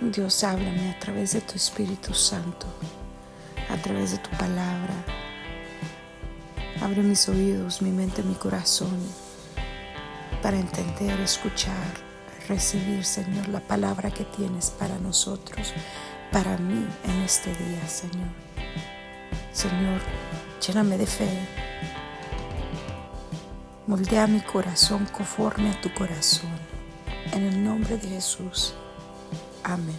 Dios, háblame a través de tu Espíritu Santo, a través de tu palabra. Abre mis oídos, mi mente, mi corazón, para entender, escuchar, recibir, Señor, la palabra que tienes para nosotros, para mí en este día, Señor. Señor, lléname de fe. Moldea mi corazón conforme a tu corazón. En el nombre de Jesús. Amén.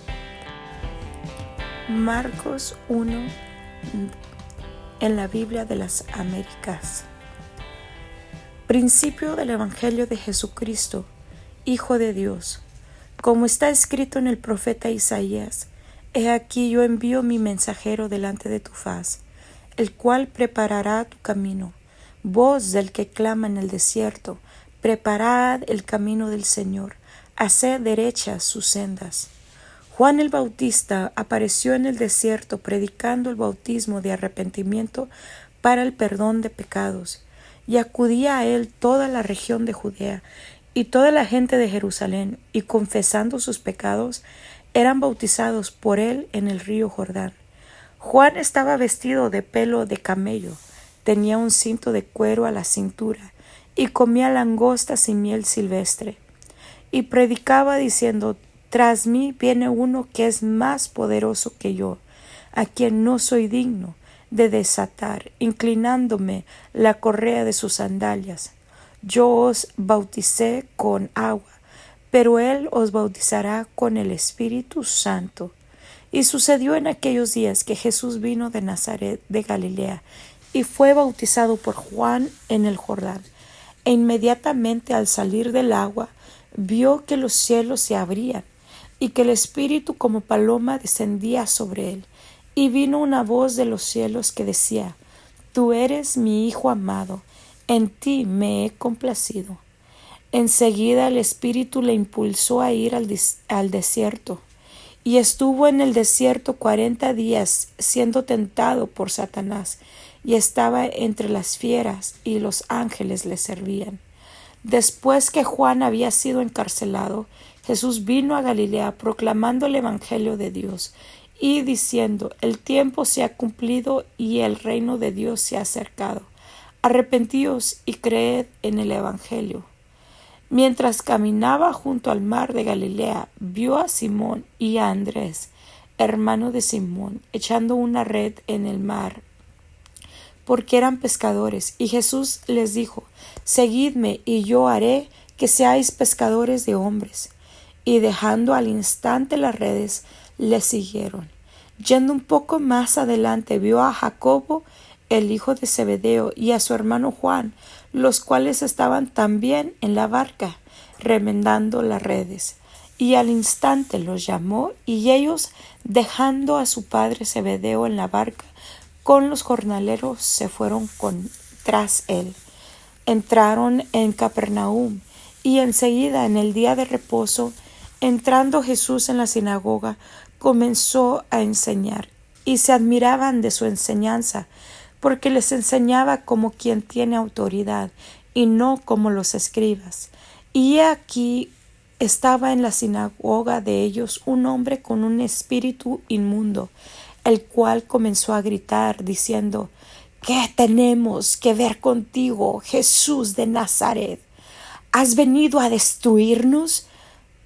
Marcos 1 en la Biblia de las Américas. Principio del Evangelio de Jesucristo, Hijo de Dios. Como está escrito en el profeta Isaías: He aquí yo envío mi mensajero delante de tu faz, el cual preparará tu camino. Voz del que clama en el desierto: preparad el camino del Señor, haced derechas sus sendas. Juan el Bautista apareció en el desierto predicando el bautismo de arrepentimiento para el perdón de pecados, y acudía a él toda la región de Judea y toda la gente de Jerusalén, y confesando sus pecados, eran bautizados por él en el río Jordán. Juan estaba vestido de pelo de camello, tenía un cinto de cuero a la cintura, y comía langostas y miel silvestre. Y predicaba diciendo: Tras mí viene uno que es más poderoso que yo, a quien no soy digno de desatar, inclinándome la correa de sus sandalias. Yo os bauticé con agua, pero él os bautizará con el Espíritu Santo. Y sucedió en aquellos días que Jesús vino de Nazaret de Galilea, y fue bautizado por Juan en el Jordán. E inmediatamente al salir del agua, vio que los cielos se abrían, y que el Espíritu como paloma descendía sobre él. Y vino una voz de los cielos que decía: Tú eres mi Hijo amado, en ti me he complacido. Enseguida el Espíritu le impulsó a ir al desierto, y estuvo en el desierto 40 días siendo tentado por Satanás, y estaba entre las fieras, y los ángeles le servían. Después que Juan había sido encarcelado, Jesús vino a Galilea proclamando el Evangelio de Dios y diciendo: El tiempo se ha cumplido y el reino de Dios se ha acercado. Arrepentíos y creed en el Evangelio. Mientras caminaba junto al mar de Galilea, vio a Simón y a Andrés, hermano de Simón, echando una red en el mar, porque eran pescadores. Y Jesús les dijo: Seguidme, y yo haré que seáis pescadores de hombres. Y dejando al instante las redes, le siguieron. Yendo un poco más adelante, vio a Jacobo, el hijo de Zebedeo, y a su hermano Juan, los cuales estaban también en la barca, remendando las redes. Y al instante los llamó, y ellos, dejando a su padre Zebedeo en la barca con los jornaleros, se fueron tras él. Entraron en Capernaum, y enseguida, en el día de reposo, entrando Jesús en la sinagoga, comenzó a enseñar, y se admiraban de su enseñanza, porque les enseñaba como quien tiene autoridad, y no como los escribas. Y he aquí estaba en la sinagoga de ellos un hombre con un espíritu inmundo, el cual comenzó a gritar, diciendo: ¿Qué tenemos que ver contigo, Jesús de Nazaret? ¿Has venido a destruirnos?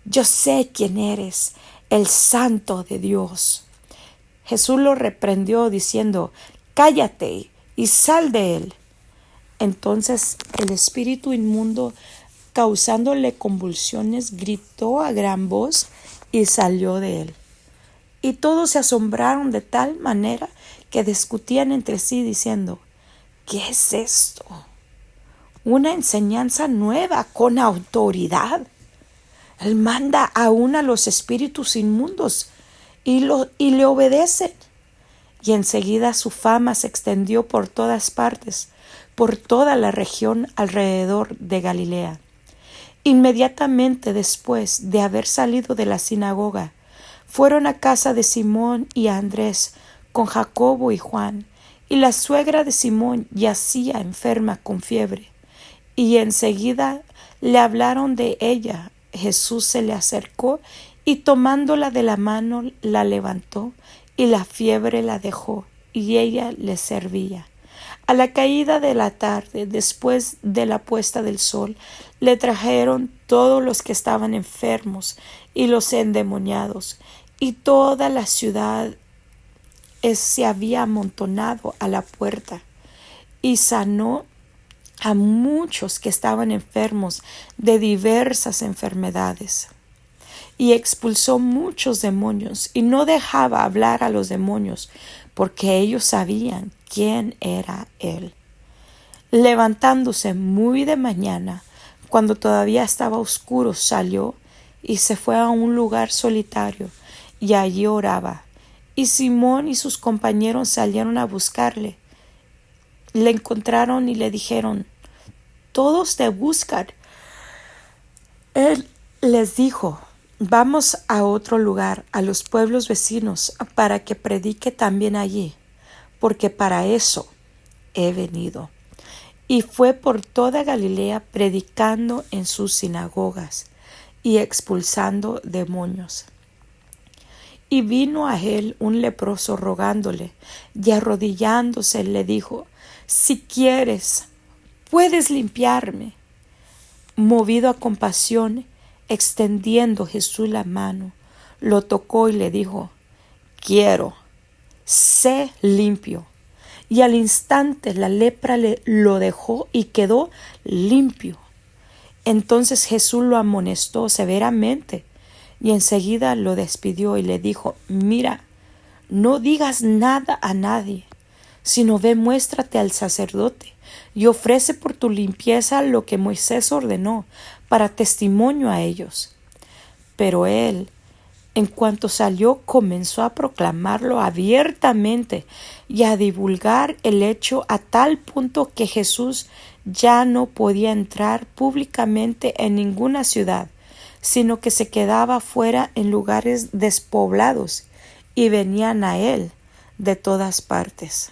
Yo sé quién eres, el Santo de Dios. Jesús lo reprendió diciendo: Cállate y sal de él. Entonces el espíritu inmundo, causándole convulsiones, gritó a gran voz y salió de él. Y todos se asombraron de tal manera que discutían entre sí diciendo: ¿Qué es esto? ¿Una enseñanza nueva con autoridad? Él manda aún a los espíritus inmundos y le obedecen. Y enseguida su fama se extendió por todas partes, por toda la región alrededor de Galilea. Inmediatamente después de haber salido de la sinagoga, fueron a casa de Simón y a Andrés con Jacobo y Juan, y la suegra de Simón yacía enferma con fiebre. Y enseguida le hablaron de ella. Jesús se le acercó y tomándola de la mano la levantó, y la fiebre la dejó, y ella le servía. A la caída de la tarde, después de la puesta del sol, le trajeron todos los que estaban enfermos y los endemoniados, y toda la ciudad se había amontonado a la puerta, y sanó a muchos que estaban enfermos de diversas enfermedades, y expulsó muchos demonios, y no dejaba hablar a los demonios, porque ellos sabían quién era él. Levantándose muy de mañana, cuando todavía estaba oscuro, salió y se fue a un lugar solitario, y allí oraba. Y Simón y sus compañeros salieron a buscarle. Le encontraron y le dijeron: «Todos te buscan». Él les dijo: «Vamos a otro lugar, a los pueblos vecinos, para que predique también allí, porque para eso he venido». Y fue por toda Galilea predicando en sus sinagogas y expulsando demonios. Y vino a él un leproso rogándole, y arrodillándose le dijo: «Si quieres, puedes limpiarme». Movido a compasión, extendiendo Jesús la mano, lo tocó y le dijo: «Quiero, sé limpio». Y al instante la lepra lo dejó y quedó limpio. Entonces Jesús lo amonestó severamente, y enseguida lo despidió y le dijo: «Mira, no digas nada a nadie, sino ve, muéstrate al sacerdote y ofrece por tu limpieza lo que Moisés ordenó, para testimonio a ellos». Pero él, en cuanto salió, comenzó a proclamarlo abiertamente y a divulgar el hecho, a tal punto que Jesús ya no podía entrar públicamente en ninguna ciudad, sino que se quedaba fuera en lugares despoblados, y venían a él de todas partes.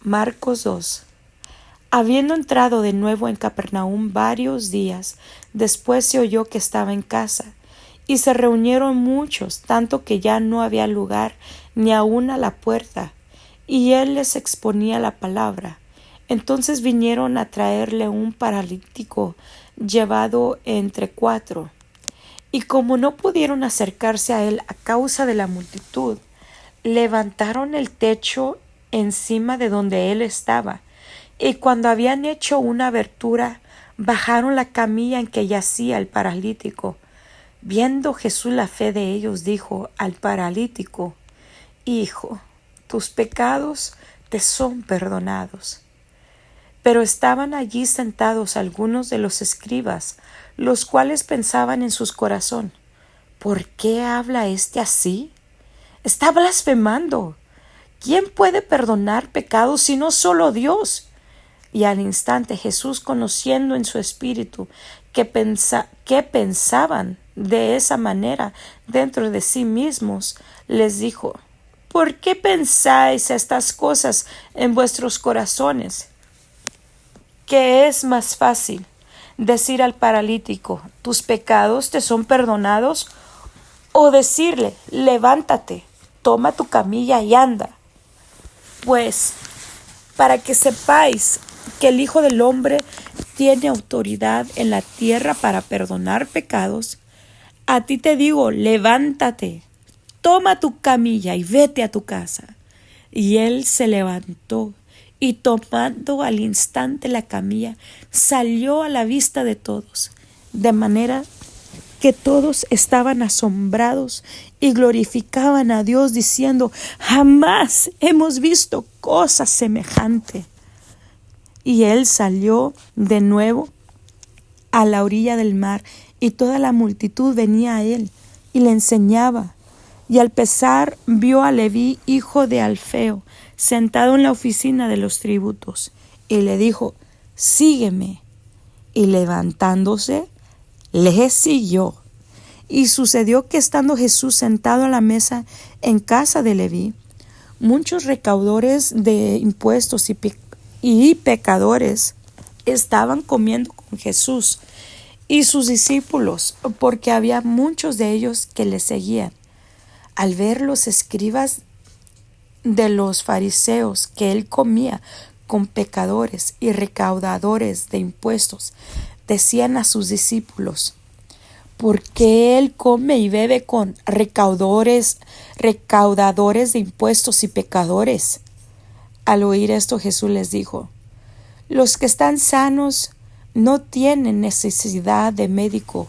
Marcos 2. Habiendo entrado de nuevo en Capernaum varios días, después se oyó que estaba en casa, y se reunieron muchos, tanto que ya no había lugar ni aun a la puerta, y él les exponía la palabra. Entonces vinieron a traerle un paralítico llevado entre 4. Y como no pudieron acercarse a él a causa de la multitud, levantaron el techo encima de donde él estaba, y cuando habían hecho una abertura, bajaron la camilla en que yacía el paralítico. Viendo Jesús la fe de ellos, dijo al paralítico: «Hijo, tus pecados te son perdonados». Pero estaban allí sentados algunos de los escribas, los cuales pensaban en sus corazones: «¿Por qué habla éste así? Está blasfemando. ¿Quién puede perdonar pecados sino solo Dios?». Y al instante Jesús, conociendo en su espíritu que pensaban de esa manera dentro de sí mismos, les dijo: «¿Por qué pensáis estas cosas en vuestros corazones? ¿Qué es más fácil, decir al paralítico: tus pecados te son perdonados, o decirle: levántate, toma tu camilla y anda? Pues, para que sepáis que el Hijo del Hombre tiene autoridad en la tierra para perdonar pecados, a ti te digo: levántate, toma tu camilla y vete a tu casa». Y él se levantó, y tomando al instante la camilla, salió a la vista de todos, de manera que todos estaban asombrados y glorificaban a Dios, diciendo: «Jamás hemos visto cosa semejante». Y él salió de nuevo a la orilla del mar, y toda la multitud venía a él y le enseñaba. Y al pasar vio a Leví, hijo de Alfeo, sentado en la oficina de los tributos, y le dijo: «Sígueme». Y levantándose, le siguió. Y sucedió que, estando Jesús sentado a la mesa en casa de Leví, muchos recaudadores de impuestos y pecadores estaban comiendo con Jesús y sus discípulos, porque había muchos de ellos que le seguían. Al ver los escribas de los fariseos que él comía con pecadores y recaudadores de impuestos, decían a sus discípulos: ¿por qué él come y bebe con recaudadores de impuestos y pecadores? Al oír esto, Jesús les dijo: los que están sanos no tienen necesidad de médico,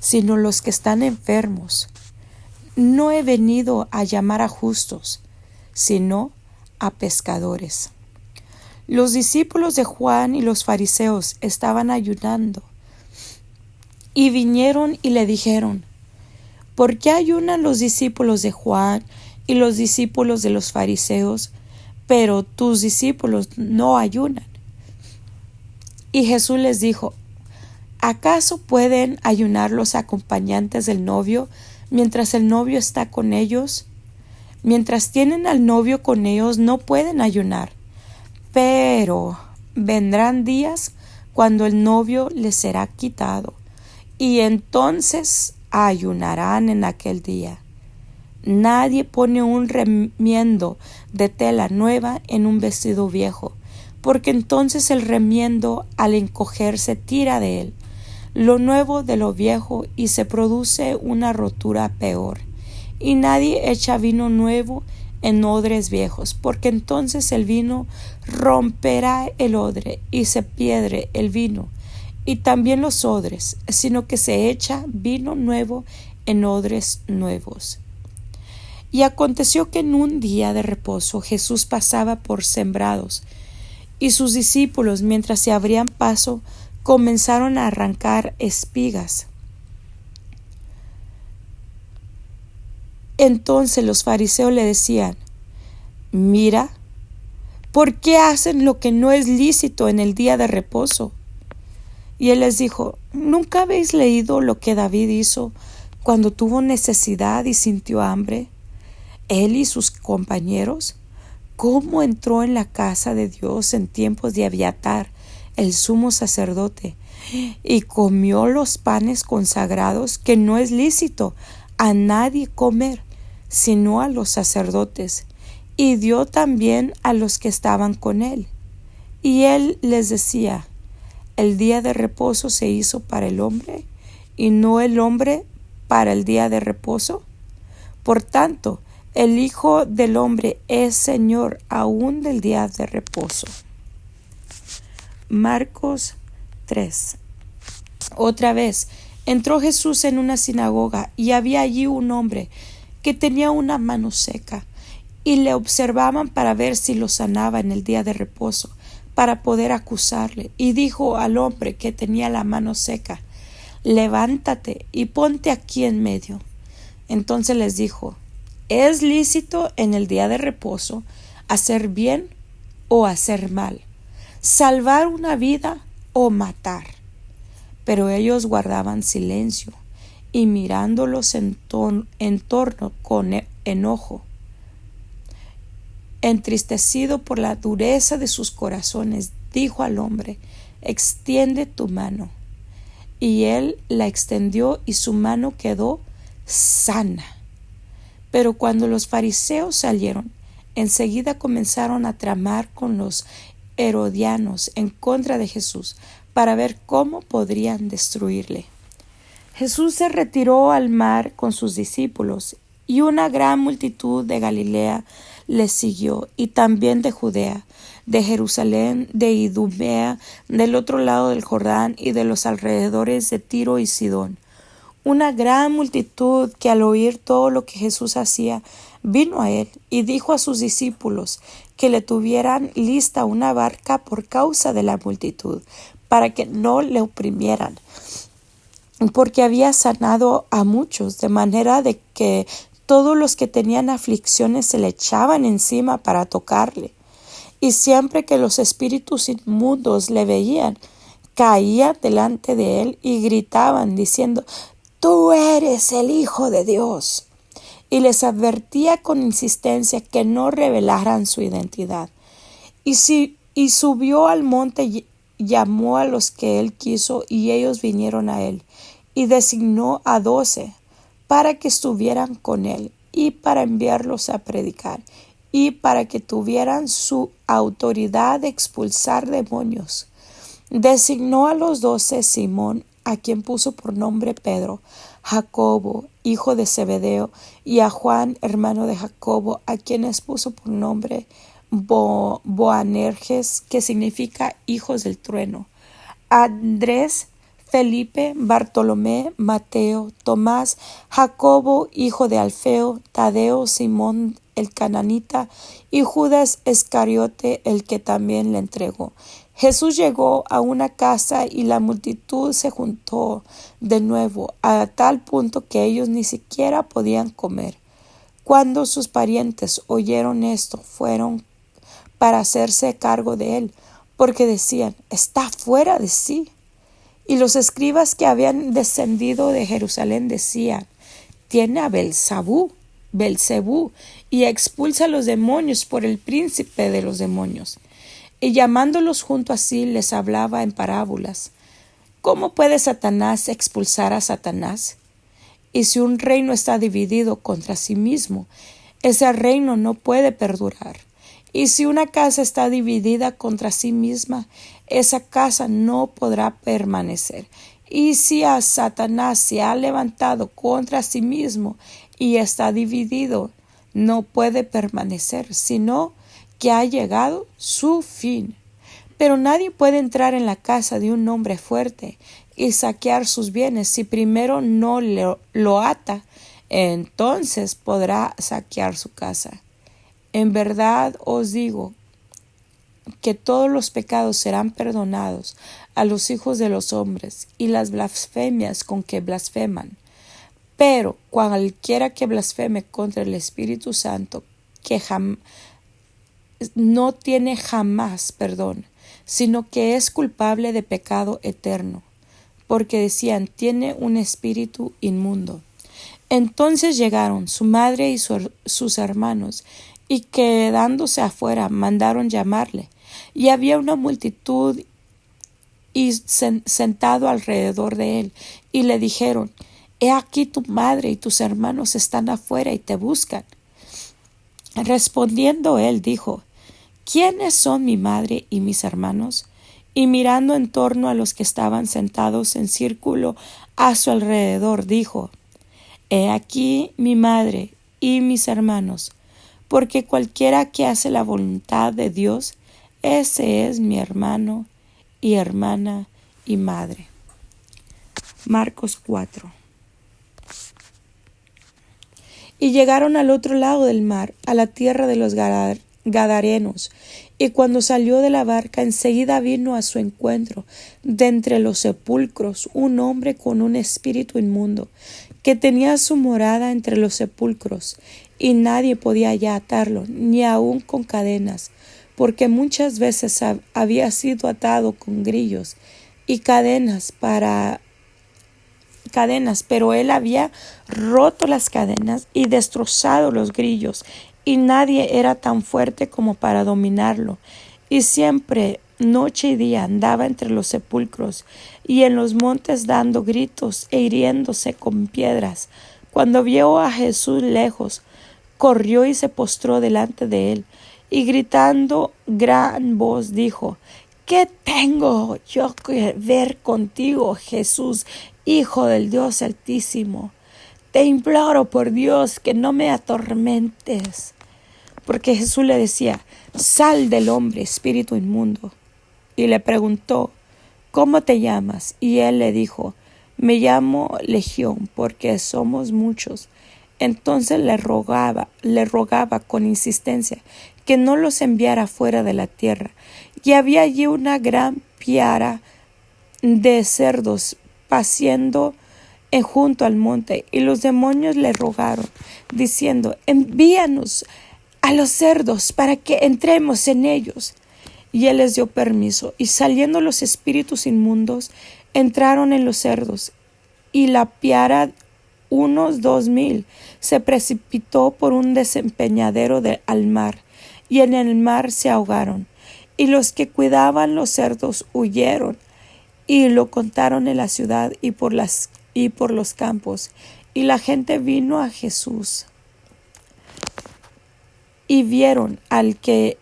sino los que están enfermos. No he venido a llamar a justos, sino a pescadores. Los discípulos de Juan y los fariseos estaban ayunando, y vinieron y le dijeron: ¿por qué ayunan los discípulos de Juan y los discípulos de los fariseos, pero tus discípulos no ayunan? Y Jesús les dijo: ¿acaso pueden ayunar los acompañantes del novio mientras el novio está con ellos? Mientras tienen al novio con ellos no pueden ayunar, pero vendrán días cuando el novio les será quitado, y entonces ayunarán en aquel día. Nadie pone un remiendo de tela nueva en un vestido viejo, porque entonces el remiendo al encogerse tira de él lo nuevo de lo viejo y se produce una rotura peor. Y nadie echa vino nuevo en odres viejos, porque entonces el vino romperá el odre y se pierde el vino y también los odres, sino que se echa vino nuevo en odres nuevos. Y aconteció que en un día de reposo Jesús pasaba por sembrados, y sus discípulos, mientras se abrían paso, comenzaron a arrancar espigas. Entonces los fariseos le decían: mira, ¿por qué hacen lo que no es lícito en el día de reposo? Y él les dijo: ¿nunca habéis leído lo que David hizo cuando tuvo necesidad y sintió hambre? Él y sus compañeros, cómo entró en la casa de Dios en tiempos de Abiatar, el sumo sacerdote, y comió los panes consagrados que no es lícito a nadie comer, sino a los sacerdotes, y dio también a los que estaban con él. Y él les decía: el día de reposo se hizo para el hombre, y no el hombre para el día de reposo. Por tanto, el Hijo del Hombre es Señor aún del día de reposo. Marcos 3. Otra vez entró Jesús en una sinagoga, y había allí un hombre que tenía una mano seca, y le observaban para ver si lo sanaba en el día de reposo, para poder acusarle. Y dijo al hombre que tenía la mano seca: levántate y ponte aquí en medio. Entonces les dijo: ¿es lícito en el día de reposo hacer bien o hacer mal, salvar una vida o matar? Pero ellos guardaban silencio, y mirándolos en torno con enojo, entristecido por la dureza de sus corazones, dijo al hombre: extiende tu mano. Y él la extendió, y su mano quedó sana. Pero cuando los fariseos salieron, enseguida comenzaron a tramar con los herodianos en contra de Jesús, para ver cómo podrían destruirle. Jesús se retiró al mar con sus discípulos, y una gran multitud de Galilea le siguió, y también de Judea, de Jerusalén, de Idumea, del otro lado del Jordán, y de los alrededores de Tiro y Sidón. Una gran multitud que, al oír todo lo que Jesús hacía, vino a él y dijo a sus discípulos que le tuvieran lista una barca por causa de la multitud, para que no le oprimieran, porque había sanado a muchos, de manera de que todos los que tenían aflicciones se le echaban encima para tocarle. Y siempre que los espíritus inmundos le veían, caían delante de él y gritaban diciendo: «Tú eres el Hijo de Dios». Y les advertía con insistencia que no revelaran su identidad. Y subió al monte llamó a los que él quiso y ellos vinieron a él, y designó a 12 para que estuvieran con él y para enviarlos a predicar y para que tuvieran su autoridad de expulsar demonios. Designó a los 12 Simón, a quien puso por nombre Pedro, Jacobo, hijo de Zebedeo, y a Juan, hermano de Jacobo, a quienes puso por nombre Boanerges, que significa hijos del trueno, Andrés, Felipe, Bartolomé, Mateo, Tomás, Jacobo, hijo de Alfeo, Tadeo, Simón el cananita, y Judas Iscariote, el que también le entregó. Jesús llegó a una casa y la multitud se juntó de nuevo, a tal punto que ellos ni siquiera podían comer. Cuando sus parientes oyeron esto, fueron para hacerse cargo de él, porque decían: está fuera de sí. Y los escribas que habían descendido de Jerusalén decían: tiene a Belzebú, y expulsa a los demonios por el príncipe de los demonios. Y llamándolos junto a sí, les hablaba en parábolas. ¿Cómo puede Satanás expulsar a Satanás? Y si un reino está dividido contra sí mismo, ese reino no puede perdurar. Y si una casa está dividida contra sí misma, esa casa no podrá permanecer. Y si a Satanás se ha levantado contra sí mismo y está dividido, no puede permanecer, sino que ha llegado su fin. Pero nadie puede entrar en la casa de un hombre fuerte y saquear sus bienes si primero no lo ata. Entonces podrá saquear su casa. En verdad os digo que todos los pecados serán perdonados a los hijos de los hombres y las blasfemias con que blasfeman. Pero cualquiera que blasfeme contra el Espíritu Santo, que no tiene jamás perdón, sino que es culpable de pecado eterno, porque decían: tiene un espíritu inmundo. Entonces llegaron su madre y sus hermanos, y quedándose afuera mandaron llamarle. Y había una multitud y sentado alrededor de él, y le dijeron: he aquí tu madre y tus hermanos están afuera y te buscan. Respondiendo él dijo: ¿quiénes son mi madre y mis hermanos? Y mirando en torno a los que estaban sentados en círculo a su alrededor, dijo: he aquí mi madre y mis hermanos, porque cualquiera que hace la voluntad de Dios, ese es mi hermano y hermana y madre. Marcos 4. Y llegaron al otro lado del mar, a la tierra de los Gadarenos, y cuando salió de la barca, enseguida vino a su encuentro, de entre los sepulcros, un hombre con un espíritu inmundo, que tenía su morada entre los sepulcros, y nadie podía ya atarlo, ni aun con cadenas, porque muchas veces había sido atado con grillos y cadenas, pero él había roto las cadenas y destrozado los grillos, y nadie era tan fuerte como para dominarlo. Y siempre, noche y día, andaba entre los sepulcros y en los montes dando gritos e hiriéndose con piedras. Cuando vio a Jesús lejos, corrió y se postró delante de él, y gritando gran voz dijo: ¿qué tengo yo que ver contigo, Jesús, Hijo del Dios Altísimo? Te imploro por Dios que no me atormentes. Porque Jesús le decía: sal del hombre, espíritu inmundo. Y le preguntó: ¿cómo te llamas? Y él le dijo: me llamo Legión, porque somos muchos. Entonces le rogaba con insistencia que no los enviara fuera de la tierra. Y había allí una gran piara de cerdos paciendo junto al monte, y los demonios le rogaron, diciendo: envíanos a los cerdos para que entremos en ellos. Y él les dio permiso, y saliendo los espíritus inmundos, entraron en los cerdos, y la piara, unos 2,000, se precipitó por un despeñadero al mar, y en el mar se ahogaron. y los que cuidaban los cerdos huyeron y lo contaron en la ciudad y por los campos. Y la gente vino a Jesús y vieron al que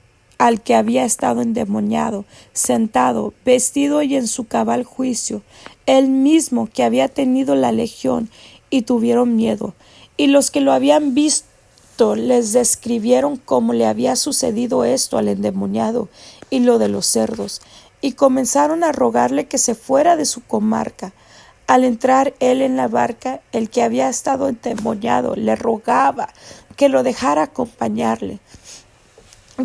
había estado endemoniado, sentado, vestido y en su cabal juicio, el mismo que había tenido la legión, y tuvieron miedo. Y los que lo habían visto les describieron cómo le había sucedido esto al endemoniado y lo de los cerdos, y comenzaron a rogarle que se fuera de su comarca. Al entrar él en la barca, el que había estado endemoniado le rogaba que lo dejara acompañarle.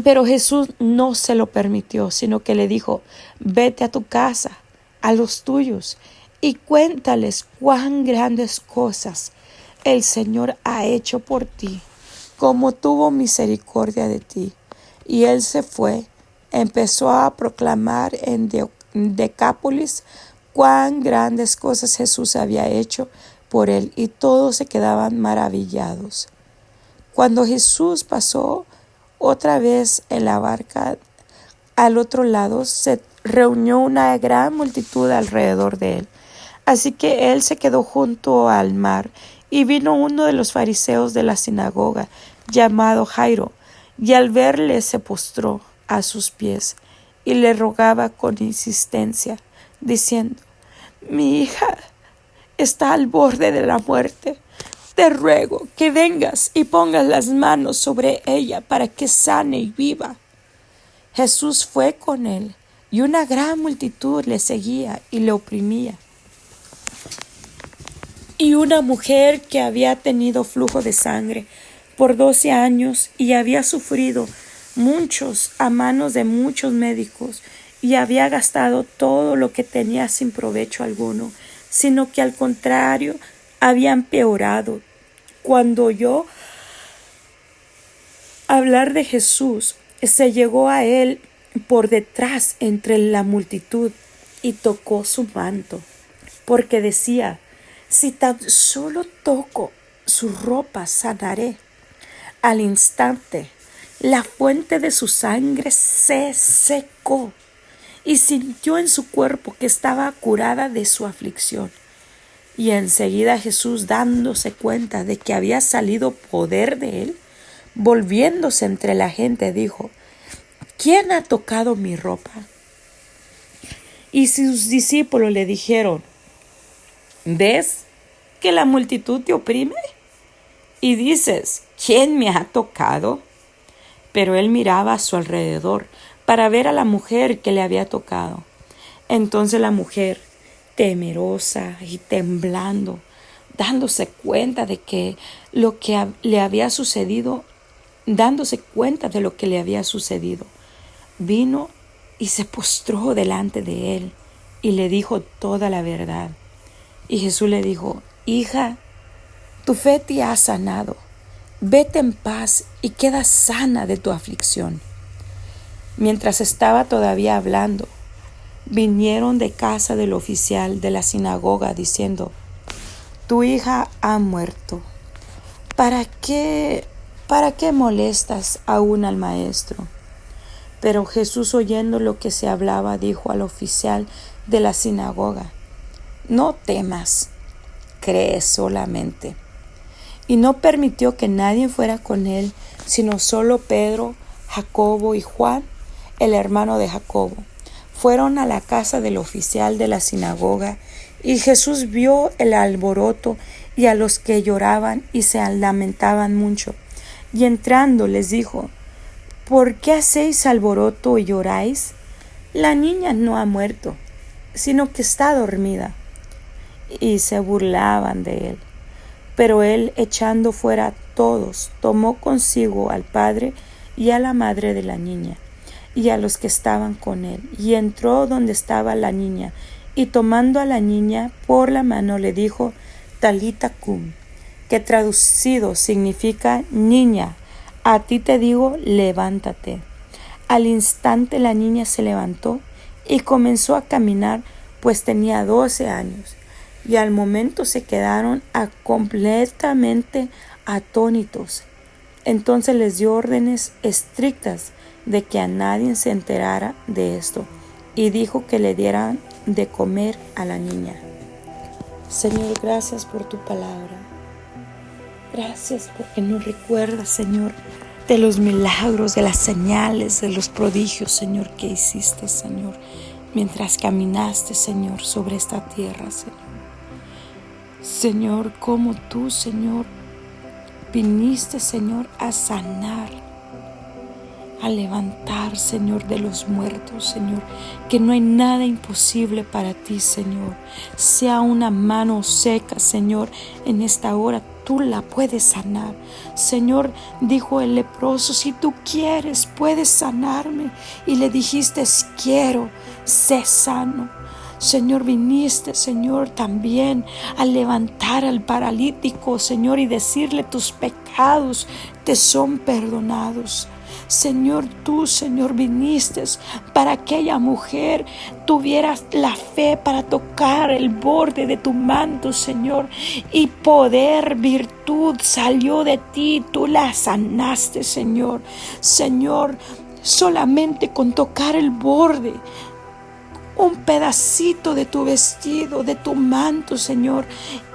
Pero Jesús no se lo permitió, sino que le dijo: vete a tu casa, a los tuyos, y cuéntales cuán grandes cosas el Señor ha hecho por ti, cómo tuvo misericordia de ti. Y él se fue, empezó a proclamar en Decápolis cuán grandes cosas Jesús había hecho por él, y todos se quedaban maravillados. Cuando Jesús pasó otra vez en la barca al otro lado, se reunió una gran multitud alrededor de él. Así que él se quedó junto al mar, y vino uno de los fariseos de la sinagoga, llamado Jairo, y al verle se postró a sus pies y le rogaba con insistencia, diciendo: mi hija está al borde de la muerte. Te ruego que vengas y pongas las manos sobre ella para que sane y viva. Jesús fue con él, y una gran multitud le seguía y le oprimía. Y una mujer que había tenido flujo de sangre por 12 años y había sufrido muchos a manos de muchos médicos y había gastado todo lo que tenía sin provecho alguno, sino que al contrario había empeorado. Cuando oyó hablar de Jesús, se llegó a él por detrás entre la multitud y tocó su manto, porque decía: si tan solo toco su ropa, sanaré. Al instante, la fuente de su sangre se secó y sintió en su cuerpo que estaba curada de su aflicción. Y enseguida Jesús, dándose cuenta de que había salido poder de él, volviéndose entre la gente, dijo: ¿quién ha tocado mi ropa? Y sus discípulos le dijeron: ¿ves que la multitud te oprime? Y dices: ¿quién me ha tocado? Pero él miraba a su alrededor para ver a la mujer que le había tocado. Entonces la mujer, temerosa y temblando, dándose cuenta de que le había sucedido, vino y se postró delante de él y le dijo toda la verdad. Y Jesús le dijo: hija, tu fe te ha sanado. Vete en paz y queda sana de tu aflicción. Mientras estaba todavía hablando, vinieron de casa del oficial de la sinagoga diciendo: tu hija ha muerto. ¿Para qué molestas aún al maestro? Pero Jesús, oyendo lo que se hablaba, dijo al oficial de la sinagoga: no temas, cree solamente. Y no permitió que nadie fuera con él, sino solo Pedro, Jacobo y Juan, el hermano de Jacobo. Fueron a la casa del oficial de la sinagoga, y Jesús vio el alboroto y a los que lloraban y se lamentaban mucho. Y entrando les dijo: ¿por qué hacéis alboroto y lloráis? La niña no ha muerto, sino que está dormida. Y se burlaban de él. Pero él, echando fuera a todos, tomó consigo al padre y a la madre de la niña, y a los que estaban con él, y entró donde estaba la niña, y tomando a la niña por la mano le dijo: Talita cum, que traducido significa: niña, a ti te digo, levántate. Al instante la niña se levantó y comenzó a caminar, pues tenía 12 años. Y al momento se quedaron completamente atónitos. Entonces les dio órdenes estrictas de que a nadie se enterara de esto, y dijo que le dieran de comer a la niña. Señor, gracias por tu palabra. Gracias porque nos recuerdas, Señor, de los milagros, de las señales, de los prodigios, Señor, que hiciste, Señor, mientras caminaste, Señor, sobre esta tierra, Señor. Señor, como tú, Señor, viniste, Señor, a sanar, a levantar, Señor, de los muertos, Señor, que no hay nada imposible para ti, Señor. Sea una mano seca, Señor, en esta hora tú la puedes sanar. Señor, dijo el leproso, si tú quieres, puedes sanarme. Y le dijiste, quiero, sé sano. Señor, viniste, Señor, también a levantar al paralítico, Señor, y decirle, tus pecados te son perdonados. Señor, tú, Señor, viniste para que aquella mujer tuviera la fe para tocar el borde de tu manto, Señor, y poder, virtud salió de ti, tú la sanaste, Señor. Señor, solamente con tocar el borde, un pedacito de tu vestido, de tu manto, Señor,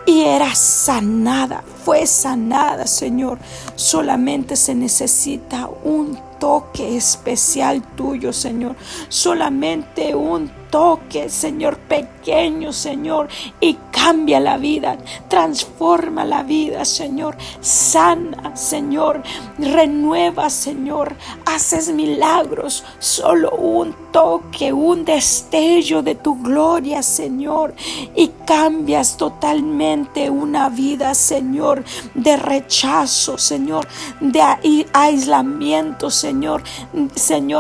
y era sanada, fue sanada, Señor. Solamente se necesita un toque especial tuyo, Señor. Solamente un toque, Señor, pequeño, Señor, y cambia la vida, transforma la vida, Señor. Sana, Señor, renueva, Señor, haces milagros. Solo un toque, un destello de tu gloria, Señor, y cambias totalmente una vida, Señor, de rechazo, Señor, de aislamiento, Señor,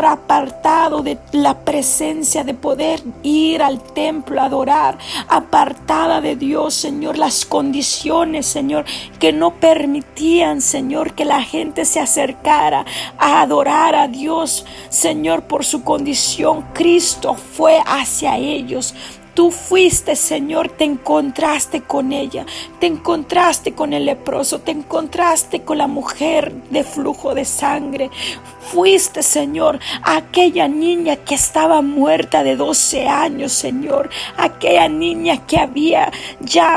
apartado de la presencia, de poder ir al templo a adorar, apartada de Dios, Señor, las condiciones, Señor, que no permitían, Señor, que la gente se acercara a adorar a Dios, Señor, por su condición. Cristo fue hacia ellos. Tú fuiste, Señor, te encontraste con ella, te encontraste con el leproso, te encontraste con la mujer de flujo de sangre. Fuiste, Señor, a aquella niña que estaba muerta de 12 años, Señor. Aquella niña que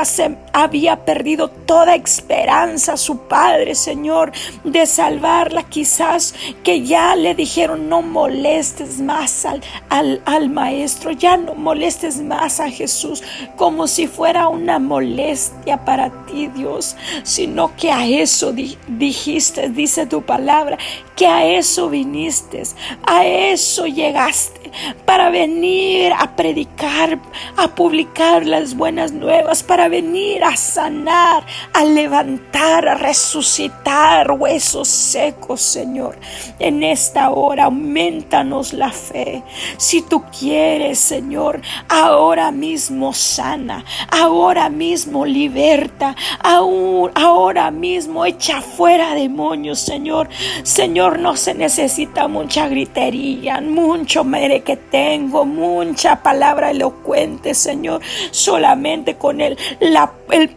se había perdido toda esperanza, su padre, Señor, de salvarla. Quizás que ya le dijeron, no molestes más al maestro, ya no molestes más a Jesús, como si fuera una molestia para ti, Dios, sino que a eso dijiste, dice tu palabra, que a eso viniste, a eso llegaste, para venir a predicar, a publicar las buenas nuevas, para venir a sanar, a levantar, a resucitar huesos secos, Señor. En esta hora, aumentanos la fe. Si tú quieres, Señor, ahora mismo sana, ahora mismo liberta, ahora mismo echa fuera demonios, Señor. Señor, no se necesita mucha gritería, mucho merequetengo, mucha palabra elocuente, Señor. Solamente con el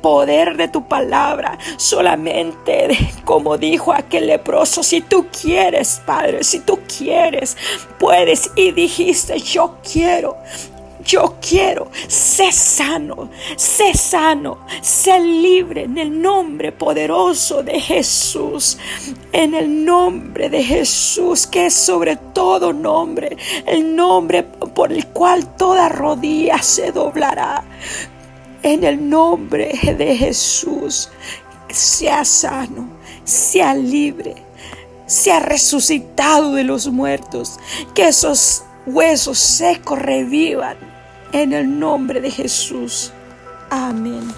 poder de tu palabra, solamente como dijo aquel leproso, si tú quieres, Padre, si tú quieres, puedes. Y dijiste, yo quiero, sé sano, sé libre en el nombre poderoso de Jesús, en el nombre de Jesús, que es sobre todo nombre, el nombre por el cual toda rodilla se doblará. En el nombre de Jesús, sea sano, sea libre, sea resucitado de los muertos, que esos huesos secos revivan en el nombre de Jesús. Amén.